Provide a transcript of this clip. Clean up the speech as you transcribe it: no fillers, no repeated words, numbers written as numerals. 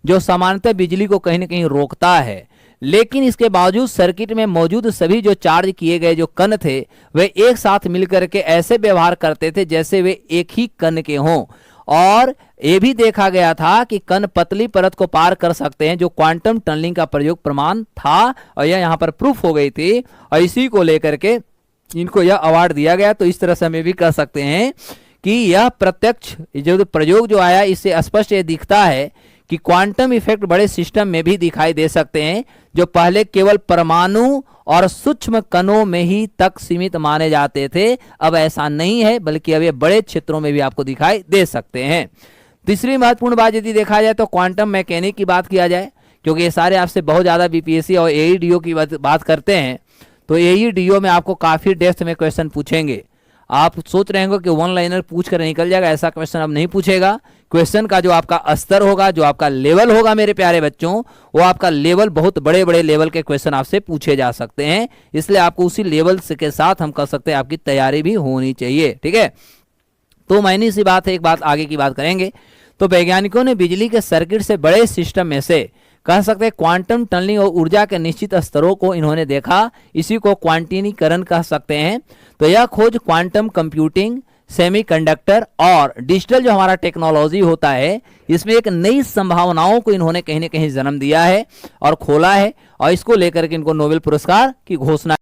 जो सामान्यतः बिजली को कहीं ना कहीं रोकता है, लेकिन इसके बावजूद सर्किट में मौजूद सभी जो चार्ज किए गए जो कण थे वे एक साथ मिलकर के ऐसे व्यवहार करते थे जैसे वे एक ही कण के हों। और ये भी देखा गया था कि कण पतली परत को पार कर सकते हैं, जो क्वांटम टनलिंग का प्रयोग प्रमाण था और यह यहाँ पर प्रूफ हो गई थी, और इसी को लेकर के इनको यह अवार्ड दिया गया। तो इस तरह से हम ये भी कह सकते हैं कि यह प्रत्यक्ष जो प्रयोग जो आया, इससे स्पष्ट ये दिखता है कि क्वांटम इफेक्ट बड़े सिस्टम में भी दिखाई दे सकते हैं, जो पहले केवल परमाणु और सूक्ष्म कणों में ही तक सीमित माने जाते थे। अब ऐसा नहीं है, बल्कि अब ये बड़े क्षेत्रों में भी आपको दिखाई दे सकते हैं। तीसरी महत्वपूर्ण बात यदि देखा जाए तो क्वांटम मैकेनिक की बात किया जाए, क्योंकि ये सारे आपसे बहुत ज्यादा बीपीएससी और एईडीओ की बात करते हैं, तो एईडीओ में आपको काफी डेप्थ में क्वेश्चन पूछेंगे। आप सोच रहे होंगे कि वन लाइनर पूछ कर निकल जाएगा, ऐसा क्वेश्चन अब नहीं पूछेगा। क्वेश्चन का जो आपका स्तर होगा, जो आपका लेवल होगा मेरे प्यारे बच्चों, वो आपका लेवल बहुत बड़े बड़े लेवल के क्वेश्चन आपसे पूछे जा सकते हैं। इसलिए आपको उसी लेवल के साथ हम कह सकते हैं आपकी तैयारी भी होनी चाहिए, ठीक है। तो मायने सी बात है, एक बात आगे की बात करेंगे। तो वैज्ञानिकों ने बिजली के सर्किट से बड़े सिस्टम में से कह सकते हैं क्वांटम टनलिंग और ऊर्जा के निश्चित स्तरों को इन्होंने देखा, इसी को क्वांटिनीकरण कह सकते हैं। तो यह खोज क्वांटम कंप्यूटिंग, सेमीकंडक्टर और डिजिटल जो हमारा टेक्नोलॉजी होता है, इसमें एक नई संभावनाओं को इन्होंने कहीं ना कहीं जन्म दिया है और खोला है, और इसको लेकर के इनको नोबेल पुरस्कार की घोषणा